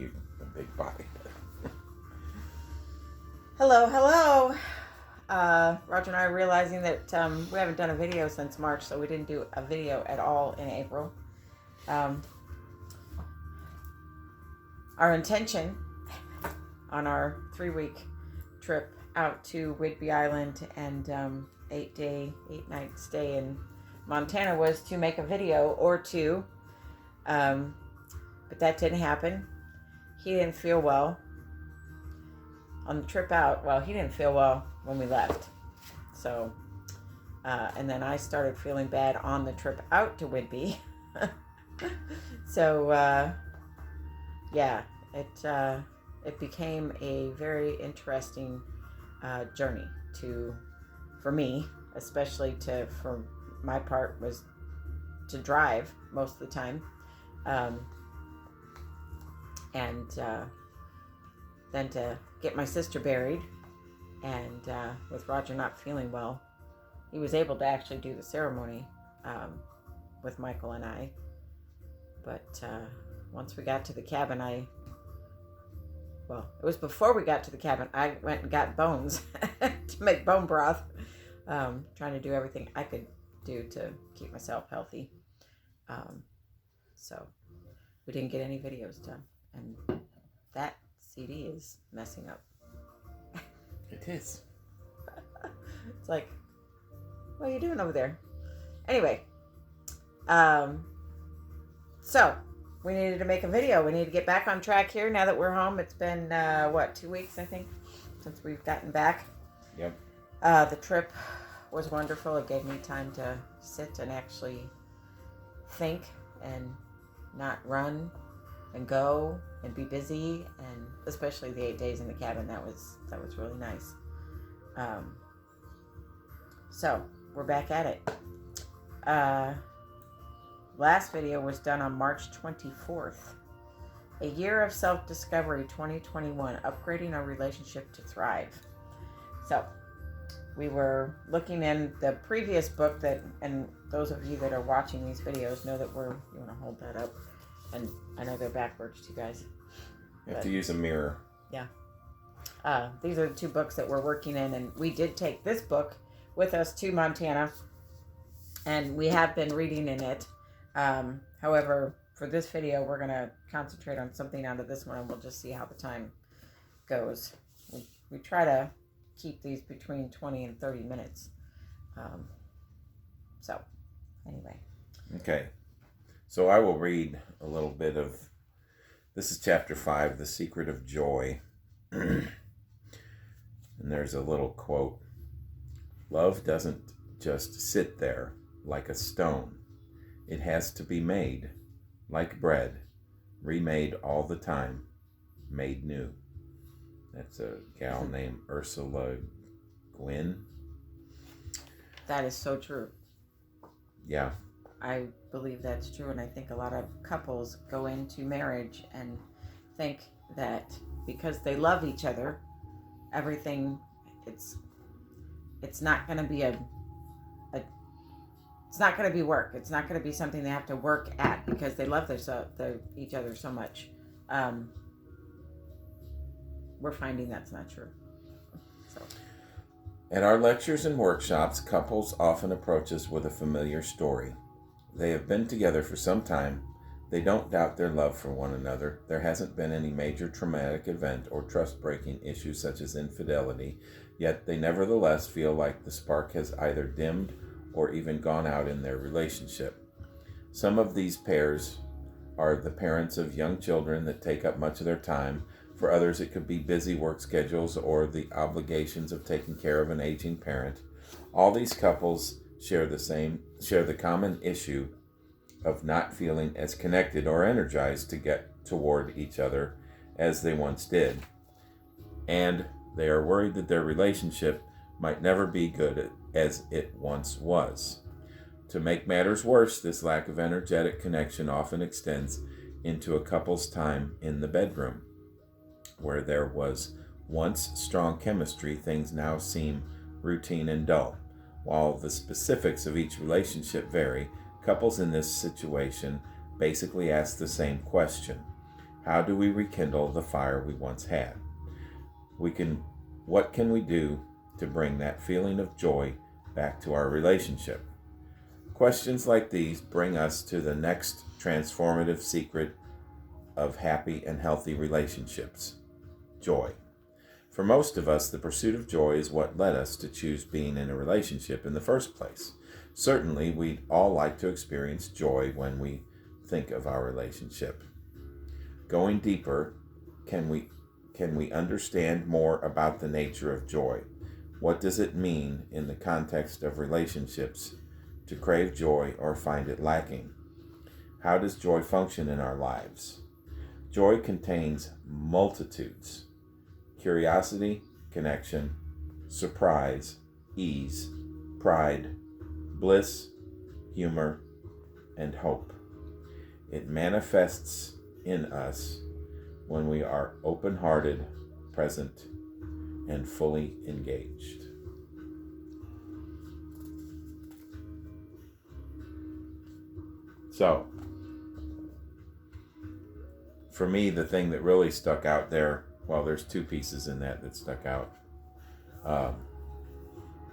you a big body. Hello. Roger and I are realizing that we haven't done a video since March, so we didn't do a video at all in April. Our intention on our 3-week trip out to Whidbey Island and 8-night stay in Montana was to make a video or two, but that didn't happen. He didn't feel well on the trip out. Well, he didn't feel well when we left. So, and then I started feeling bad on the trip out to Whidbey. So, yeah, it became a very interesting journey for me, especially for my part, was to drive most of the time. And then to get my sister buried, and with Roger not feeling well, he was able to actually do the ceremony with Michael and I. But once we got to the cabin, it was before we got to the cabin, I went and got bones to make bone broth, trying to do everything I could do to keep myself healthy. So we didn't get any videos done, and that CD is messing up. It is. It's like, what are you doing over there? Anyway, so we needed to make a video. We need to get back on track here now that we're home. It's been 2 weeks, I think, since we've gotten back. Yep. The trip was wonderful. It gave me time to sit and actually think and not run and go and be busy, and especially the 8 days in the cabin. That was really nice. So we're back at it. Last video was done on March 24th. A year of self-discovery 2021, upgrading our relationship to thrive. So we were looking in the previous book and those of you that are watching these videos know that you want to hold that up. And I know they're backwards, you guys. You have to use a mirror. Yeah. These are the 2 books that we're working in, and we did take this book with us to Montana, and we have been reading in it. However, for this video, we're going to concentrate on something out of this one, and we'll just see how the time goes. We try to keep these between 20 and 30 minutes. So, anyway. Okay. So I will read a little bit of, this is chapter 5, The Secret of Joy. And there's a little quote. Love doesn't just sit there like a stone. It has to be made, like bread, remade all the time, made new. That's a gal named Ursula Gwynn. That is so true. Yeah. I believe that's true, and I think a lot of couples go into marriage and think that because they love each other, everything, it's not going to be it's not going to be work. It's not going to be something they have to work at because they love each other so much. We're finding that's not true. So. At our lectures and workshops, couples often approach us with a familiar story. They have been together for some time. They don't doubt their love for one another. There hasn't been any major traumatic event or trust-breaking issues such as infidelity, yet they nevertheless feel like the spark has either dimmed or even gone out in their relationship. Some of these pairs are the parents of young children that take up much of their time. For others, it could be busy work schedules or the obligations of taking care of an aging parent. All these couples share the common issue of not feeling as connected or energized to get toward each other as they once did. And they are worried that their relationship might never be good as it once was. To make matters worse, this lack of energetic connection often extends into a couple's time in the bedroom. Where there was once strong chemistry, things now seem routine and dull. While the specifics of each relationship vary, couples in this situation basically ask the same question. How do we rekindle the fire we once had? What can we do to bring that feeling of joy back to our relationship? Questions like these bring us to the next transformative secret of happy and healthy relationships: joy. For most of us, the pursuit of joy is what led us to choose being in a relationship in the first place. Certainly, we'd all like to experience joy when we think of our relationship. Going deeper, can we understand more about the nature of joy? What does it mean in the context of relationships to crave joy or find it lacking? How does joy function in our lives? Joy contains multitudes: curiosity, connection, surprise, ease, pride, bliss, humor, and hope. It manifests in us when we are open-hearted, present, and fully engaged. So, for me, the thing that really stuck out there, well, there's two pieces in that stuck out.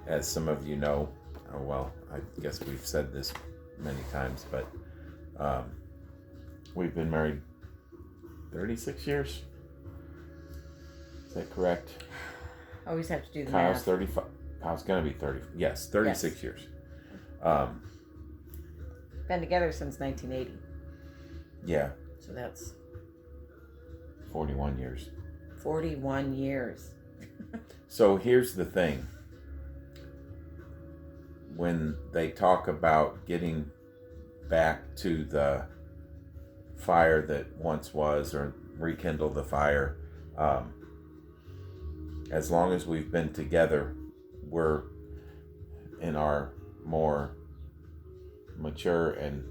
As some of you know, well, I guess we've said this many times, but we've been married 36 years. Is that correct? Always have to do the Kyle's math. 35. Kyle's going to be 30. Yes, 36 years. Been together since 1980. Yeah. So that's 41 years. 41 years. So here's the thing. When they talk about getting back to the fire that once was, or rekindle the fire, as long as we've been together, we're in our more mature and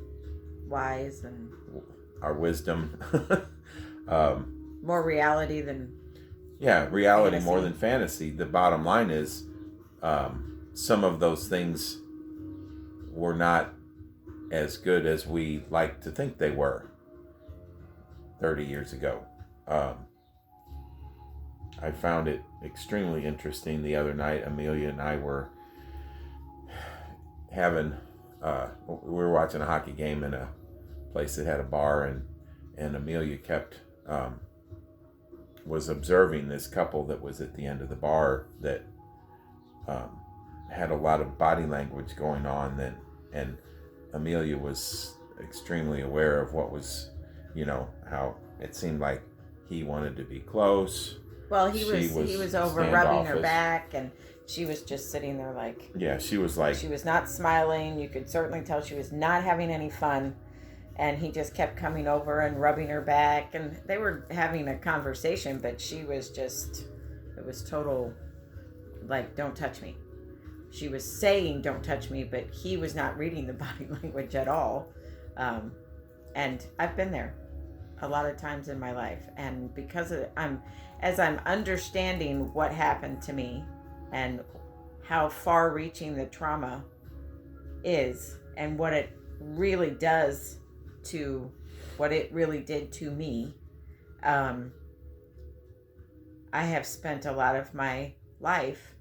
wise and our wisdom. More reality than reality fantasy. More than fantasy. The bottom line is, some of those things were not as good as we like to think they were 30 years ago. I found it extremely interesting the other night. Amelia and I were we were watching a hockey game in a place that had a bar, and Amelia kept was observing this couple that was at the end of the bar that had a lot of body language going on, and Amelia was extremely aware of what was, how it seemed like he wanted to be close. Well, he was over rubbing her back, and she was just sitting there like... Yeah, she was like... She was not smiling. You could certainly tell she was not having any fun. And he just kept coming over and rubbing her back. And they were having a conversation, but she was just... It was total, like, don't touch me. She was saying, don't touch me, but he was not reading the body language at all. And I've been there a lot of times in my life. And because as I'm understanding what happened to me and how far-reaching the trauma is and what it really does to what it really did to me, I have spent a lot of my life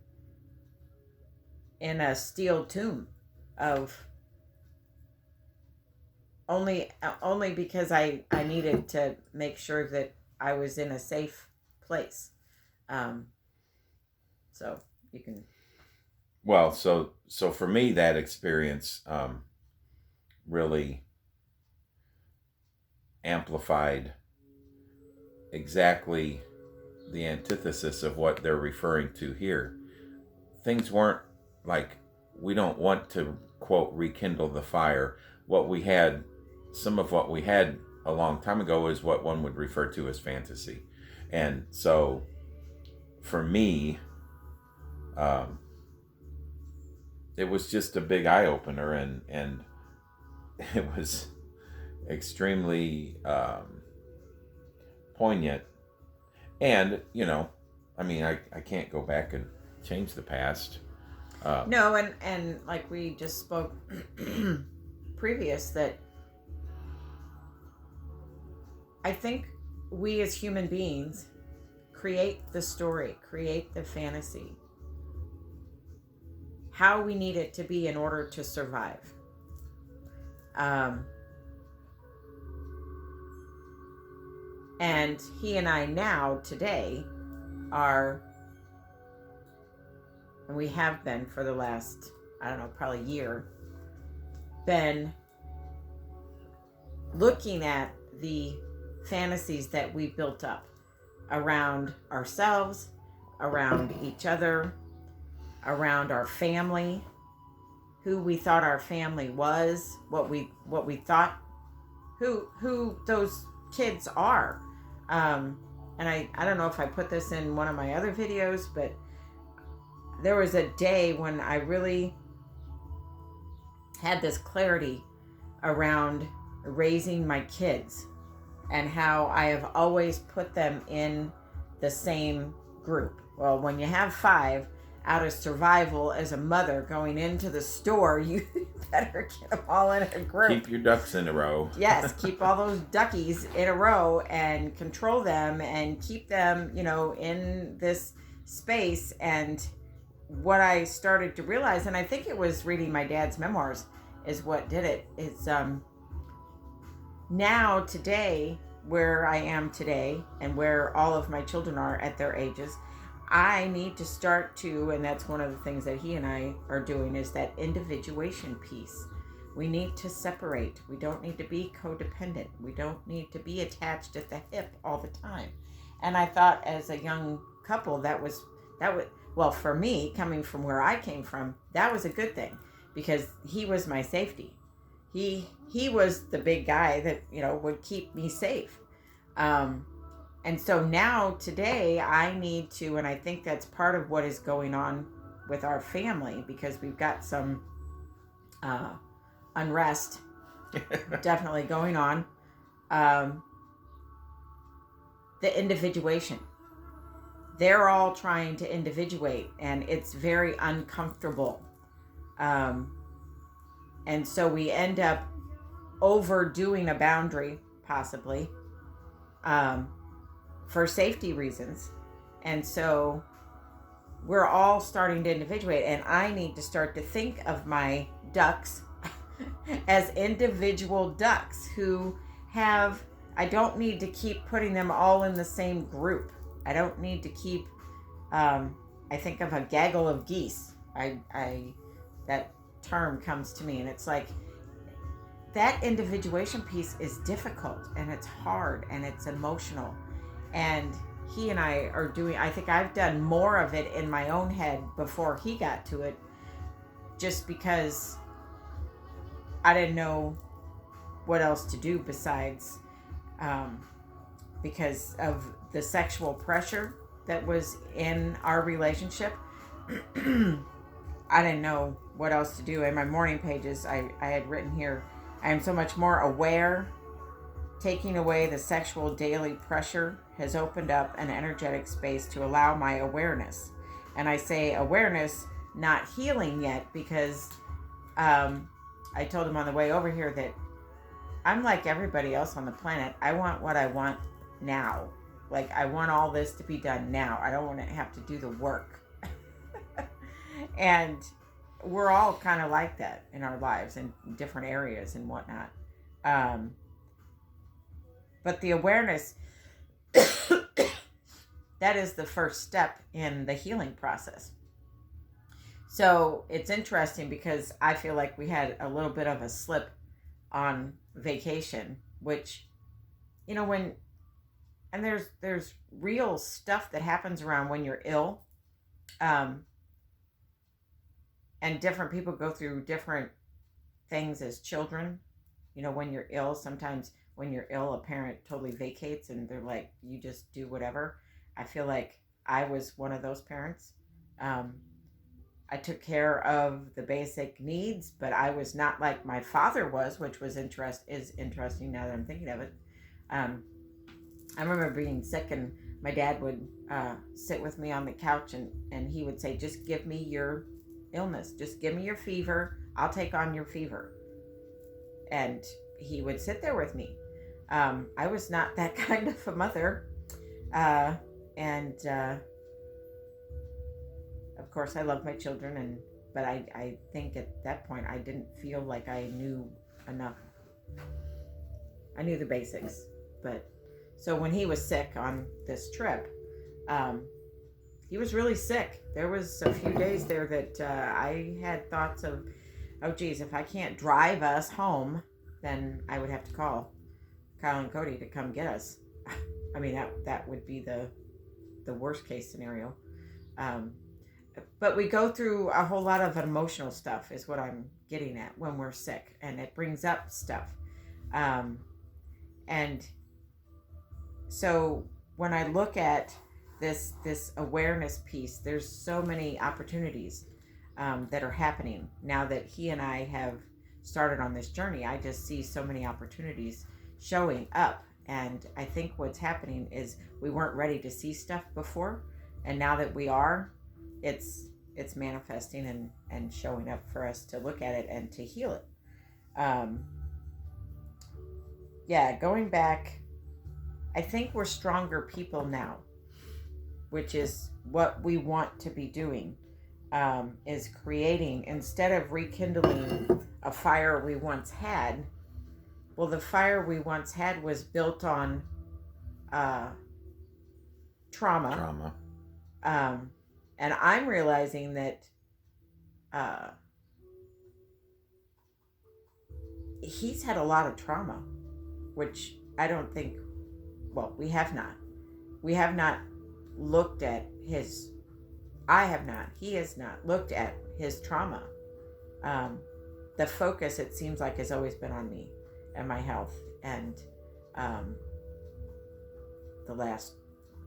in a steel tomb of only because I needed to make sure that I was in a safe place. So you can... Well, so for me, that experience really amplified exactly the antithesis of what they're referring to here. Things weren't like, we don't want to, quote, rekindle the fire. Some of what we had a long time ago is what one would refer to as fantasy. And so for me, it was just a big eye opener, and it was extremely poignant. And I can't go back and change the past. No, and like we just spoke previous, that I think we as human beings create the story, create the fantasy, how we need it to be in order to survive. And he and I now, today, are, and we have been for the last, I don't know, probably year, been looking at the fantasies that we built up around ourselves, around each other, around our family, who we thought our family was, what we thought, who those kids are. And I don't know if I put this in one of my other videos, but there was a day when I really had this clarity around raising my kids and how I have always put them in the same group. Well, when you have 5, out of survival as a mother going into the store, you better get them all in a group. Keep your ducks in a row. Yes, keep all those duckies in a row and control them and keep them, in this space. And what I started to realize, and I think it was reading my dad's memoirs is what did it, is now today, where I am today and where all of my children are at their ages, I need to start to, and that's one of the things that he and I are doing, is that individuation piece. We need to separate. We don't need to be codependent. We don't need to be attached at the hip all the time. And I thought as a young couple, that would, well, for me, coming from where I came from, that was a good thing because he was my safety. He was the big guy that, would keep me safe. And so now today I need to, and I think that's part of what is going on with our family, because we've got some unrest definitely going on. The individuation. They're all trying to individuate, and it's very uncomfortable. And so we end up overdoing a boundary, possibly, for safety reasons. And so we're all starting to individuate, and I need to start to think of my ducks as individual ducks who have, I don't need to keep putting them all in the same group. I don't need to keep, I think of a gaggle of geese. That term comes to me, and it's like, that individuation piece is difficult, and it's hard, and it's emotional. And he and I are doing, I think I've done more of it in my own head before he got to it, just because I didn't know what else to do besides, because of the sexual pressure that was in our relationship. I didn't know what else to do. In my morning pages, I had written here, I am so much more aware. Taking away the sexual daily pressure has opened up an energetic space to allow my awareness. And I say awareness, not healing yet, because I told him on the way over here that I'm like everybody else on the planet. I want what I want now. Like, I want all this to be done now. I don't want to have to do the work. And we're all kind of like that in our lives in different areas and whatnot. But the awareness, that is the first step in the healing process. So it's interesting because I feel like we had a little bit of a slip on vacation, which, and there's real stuff that happens around when you're ill. And different people go through different things as children. When you're ill, sometimes when you're ill, a parent totally vacates and they're like, you just do whatever. I feel like I was one of those parents. I took care of the basic needs, but I was not like my father was, which was interesting now that I'm thinking of it. I remember being sick, and my dad would sit with me on the couch, and he would say, just give me your illness. Just give me your fever. I'll take on your fever. And he would sit there with me. I was not that kind of a mother. Uh, and of course, I love my children, but I think at that point I didn't feel like I knew enough. I knew the basics, but so when he was sick on this trip, um, he was really sick. There was a few days there that I had thoughts of, oh geez, if I can't drive us home, then I would have to call Kyle and Cody to come get us. I mean, that would be the worst case scenario. Um, but we go through a whole lot of emotional stuff, is what I'm getting at, when we're sick, and it brings up stuff. And so when I look at this awareness piece, there's so many opportunities that are happening now that he and I have started on this journey. I just see so many opportunities showing up, and I think what's happening is we weren't ready to see stuff before, and now that we are, it's manifesting and showing up for us to look at it and to heal it. Going back, I think we're stronger people now, which is what we want to be doing, is creating, instead of rekindling a fire we once had. Well, the fire we once had was built on trauma. And I'm realizing that he's had a lot of trauma, which I don't think, well, we have not. We have not looked at his, I have not, he has not looked at his trauma. The focus, it seems like, has always been on me and my health. And the last,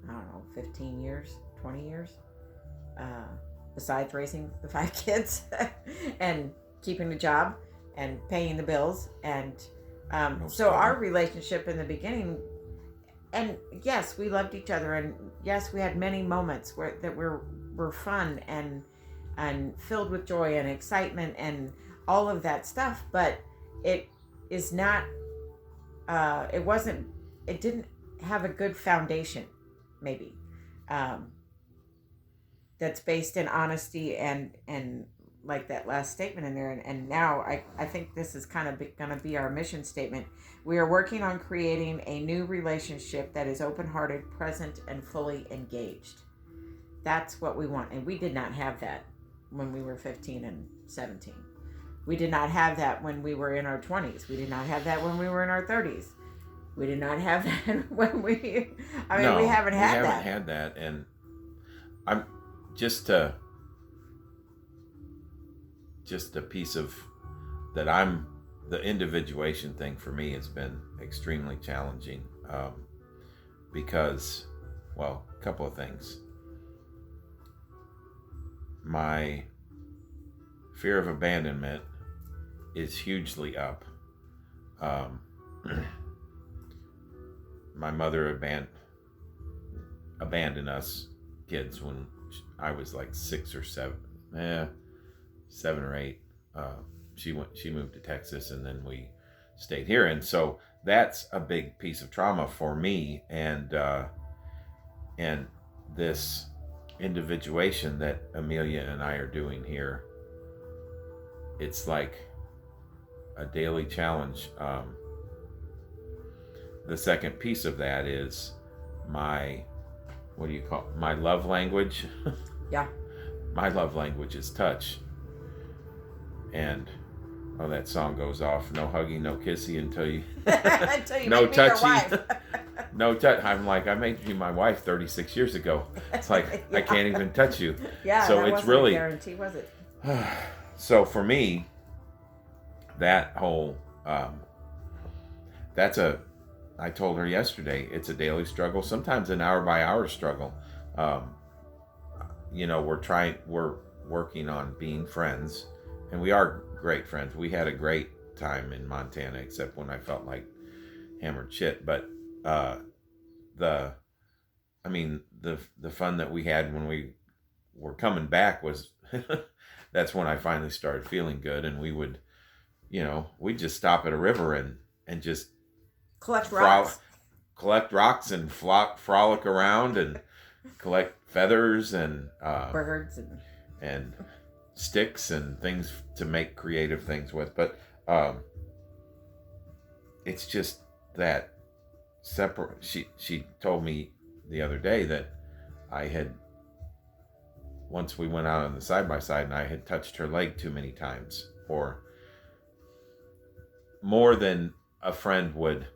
I don't know, 15 years, 20 years, besides raising the 5 kids and keeping a job and paying the bills. And so our relationship in the beginning, and yes, we loved each other, and yes, we had many moments that were fun and filled with joy and excitement and all of that stuff, but it is not, it didn't have a good foundation, maybe, that's based in honesty and like that last statement in there. And now I think this is kind of going to be our mission statement. We are working on creating a new relationship that is open-hearted, present, and fully engaged. That's what we want. And we did not have that when we were 15 and 17. We did not have that when we were in our 20s. We did not have that when we were in our 30s. We did not have that when we haven't had that. And I'm just a piece of that. The individuation thing for me has been extremely challenging, because, well, a couple of things. My fear of abandonment is hugely up. My mother abandoned us kids when I was like 6 or 7. 7 or 8. She moved to Texas, and then we stayed here, and so that's a big piece of trauma for me. And this individuation that Amelia and I are doing here, it's like a daily challenge. The second piece of that is my love language. Yeah. My love language is touch. And that song goes off. No huggy, no kissy until you no make me your wife. No touch. I'm like, I made you my wife 36 years ago. It's like, yeah. I can't even touch you. Yeah, so that it's wasn't really a guarantee, was it? So for me, that whole I told her yesterday, it's a daily struggle, sometimes an hour by hour struggle. We're working on being friends, and we are great friends. We had a great time in Montana, except when I felt like hammered shit. But the fun that we had when we were coming back was that's when I finally started feeling good. And we would, we'd just stop at a river and just collect rocks. Collect rocks and frolic around and collect feathers and birds and sticks and things to make creative things with. But it's just that separate. She told me the other day that I had, once we went out on the side by side, and I had touched her leg too many times, or more than a friend would.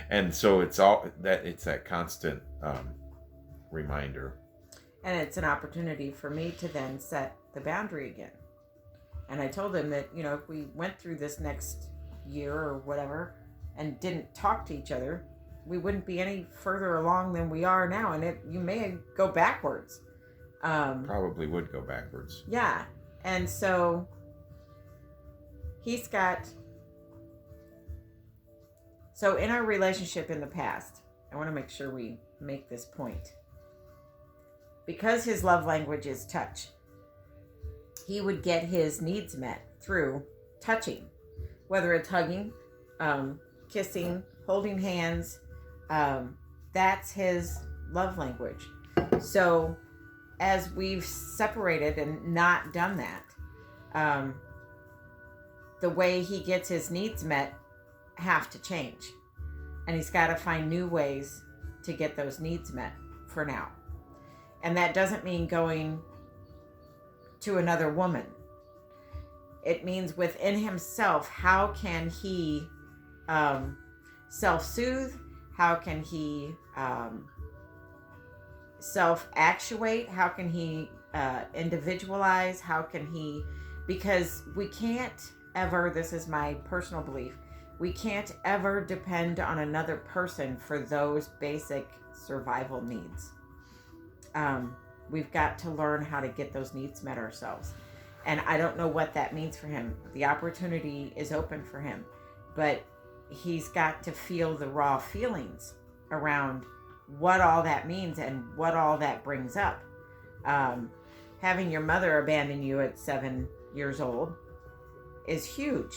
And so it's that constant reminder. And it's an opportunity for me to then set the boundary again. And I told him that, if we went through this next year or whatever and didn't talk to each other, we wouldn't be any further along than we are now. And you may go backwards. Probably would go backwards. Yeah. And so he's got... So in our relationship in the past, I want to make sure we make this point. Because his love language is touch, he would get his needs met through touching, whether it's hugging, kissing, holding hands. That's his love language. So as we've separated and not done that, the way he gets his needs met have to change. And he's got to find new ways to get those needs met for now. And that doesn't mean going to another woman. It means within himself, how can he self-soothe? How can he self-actuate? How can he individualize? How can he... Because we can't ever, this is my personal belief, we can't ever depend on another person for those basic survival needs. We've got to learn how to get those needs met ourselves. And I don't know what that means for him. The opportunity is open for him, but he's got to feel the raw feelings around what all that means and what all that brings up. Having your mother abandon you at 7 years old is huge.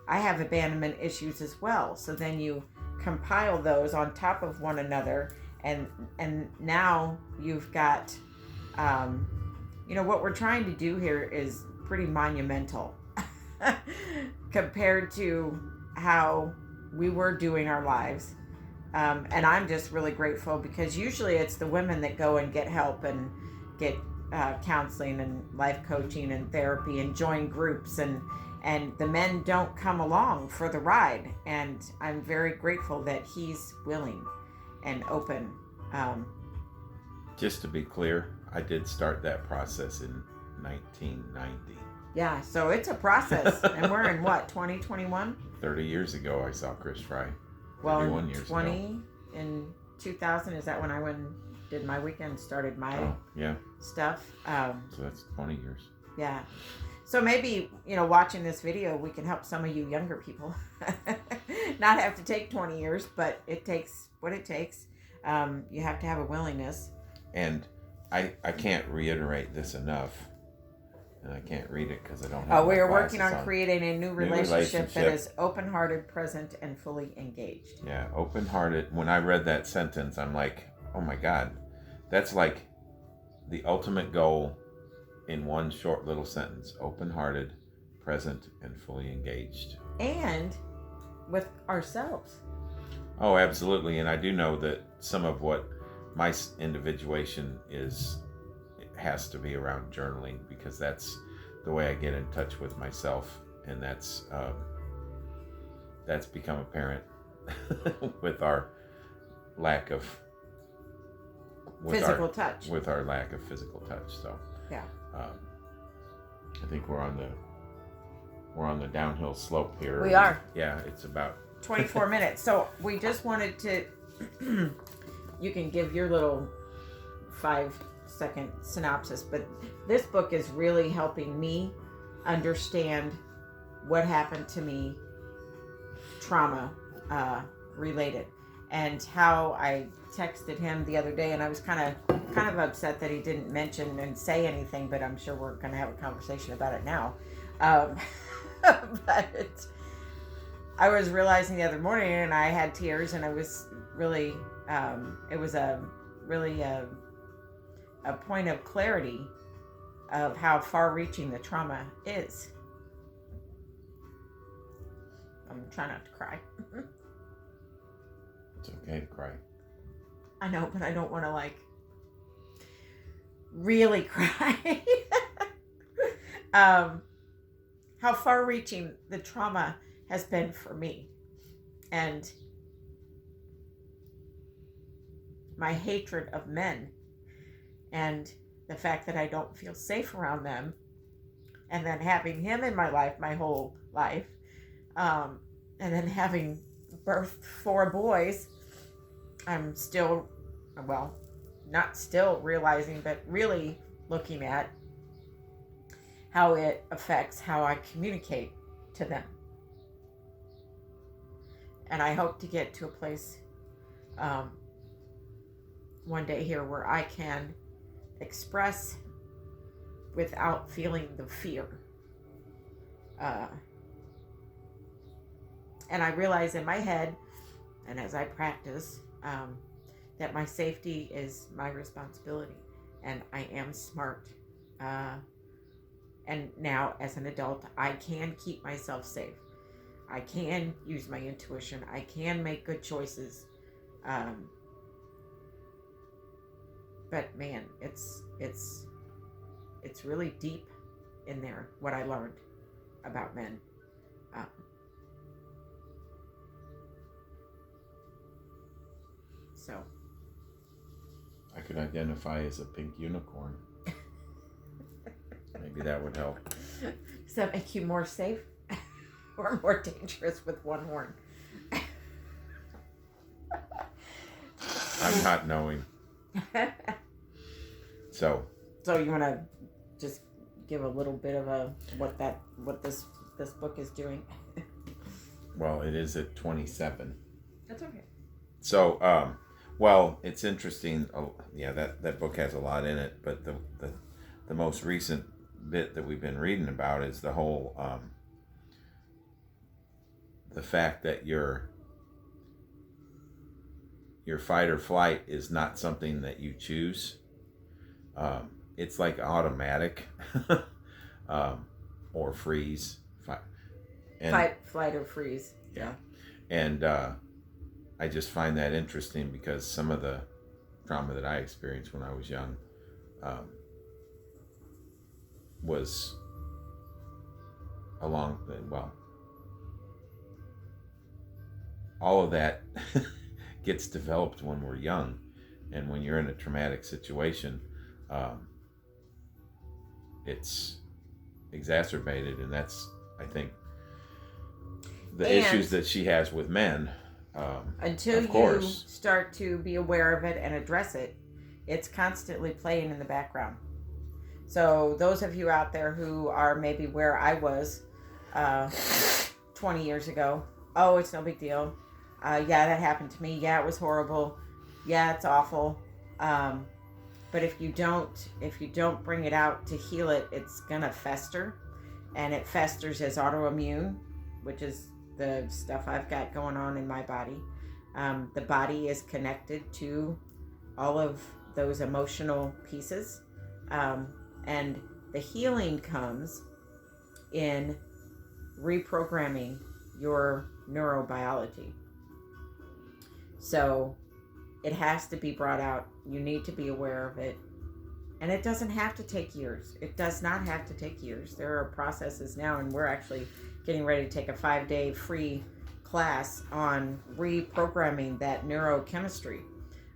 I have abandonment issues as well. So then you compile those on top of one another, and now you've got, what we're trying to do here is pretty monumental compared to how we were doing our lives. And I'm just really grateful, because usually it's the women that go and get help and get counseling and life coaching and therapy and join groups, and the men don't come along for the ride. And I'm very grateful that he's willing and open. Just to be clear, I did start that process in 1990. Yeah, so it's a process. And we're in what, 2021? 30 years ago, I saw Chris Fry. Well, in 2000, is that when I went and did my weekend, started my stuff? So that's 20 years. Yeah. So maybe, watching this video, we can help some of you younger people not have to take 20 years, but it takes what it takes. You have to have a willingness. And I can't reiterate this enough. And I can't read it because I don't have we are working on creating a new relationship that is open-hearted, present, and fully engaged. Yeah, open-hearted. When I read that sentence, I'm like, oh my God, that's like the ultimate goal in one short little sentence. Open-hearted, present, and fully engaged. And with ourselves. Oh, absolutely. And I do know that some of what my individuation is, it has to be around journaling, because that's the way I get in touch with myself. And that's become apparent with our lack of physical touch. With our lack of physical touch. So yeah. I think we're on the downhill slope here. We are. Yeah, it's about 24 minutes. So we just wanted to, you can give your little 5-second synopsis, but this book is really helping me understand what happened to me, trauma related, and how I texted him the other day, and I was kind of upset that he didn't mention and say anything, but I'm sure we're going to have a conversation about it now. But I was realizing the other morning, and I had tears, and I was really, it was really a point of clarity of how far-reaching the trauma is. I'm trying not to cry. It's okay to cry. I know, but I don't want to like really cry. How far-reaching the trauma has been for me, and my hatred of men, and the fact that I don't feel safe around them, and then having him in my life my whole life, and then having birthed 4 boys, I'm still, well, not still realizing, but really looking at how it affects how I communicate to them. And I hope to get to a place one day here where I can express without feeling the fear. And I realize in my head, and as I practice, that my safety is my responsibility, and I am smart. And now, as an adult, I can keep myself safe. I can use my intuition. I can make good choices. But man, it's really deep in there, what I learned about men. So I could identify as a pink unicorn. Maybe that would help. Does that make you more safe or more dangerous with one horn? I'm not knowing. So you want to just give a little bit of what this book is doing? Well, it is at 27. That's okay. So, well, it's interesting. Yeah, that book has a lot in it, but the most recent bit that we've been reading about is the whole the fact that your fight or flight is not something that you choose. It's like automatic, or freeze. Fight, flight, or freeze. Yeah. And I just find that interesting because some of the trauma that I experienced when I was young was all of that gets developed when we're young, and when you're in a traumatic situation, it's exacerbated, and that's, I think, the issues that she has with men. Until you start to be aware of it and address it, it's constantly playing in the background. So those of you out there who are maybe where I was 20 years ago, oh, it's no big deal. Yeah, that happened to me. Yeah, it was horrible. Yeah, it's awful. But if you don't bring it out to heal it, it's gonna fester, and it festers as autoimmune, which is the stuff I've got going on in my body. The body is connected to all of those emotional pieces, and the healing comes in reprogramming your neurobiology. So it has to be brought out. You need to be aware of it. And it doesn't have to take years. It does not have to take years. There are processes now, and we're actually getting ready to take a 5-day free class on reprogramming that neurochemistry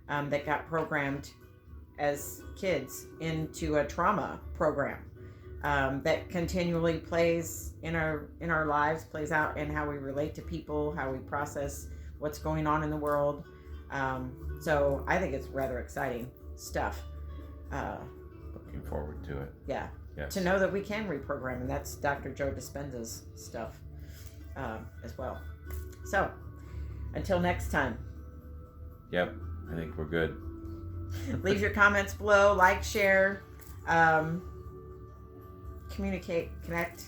that got programmed as kids into a trauma program that continually plays in our lives, plays out in how we relate to people, how we process what's going on in the world. So I think it's rather exciting stuff. Looking forward to it. Yeah. Yes. To know that we can reprogram, and that's Dr. Joe Dispenza's stuff as well. So until next time. Yep, I think we're good. Leave your comments below, like, share, communicate, connect,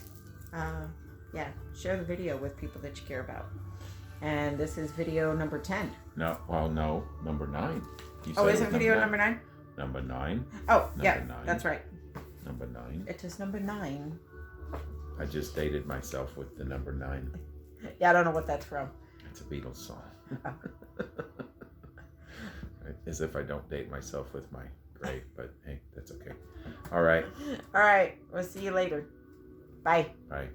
Yeah, share the video with people that you care about. And this is video number 10. No, number 9. Oh, is it video number 9? Number 9. Oh, yeah, that's right. Number 9. It is number 9. I just dated myself with the number 9. Yeah, I don't know what that's from. It's a Beatles song. As if I don't date myself with my grave, but hey, that's okay. All right. All right. We'll see you later. Bye. Bye.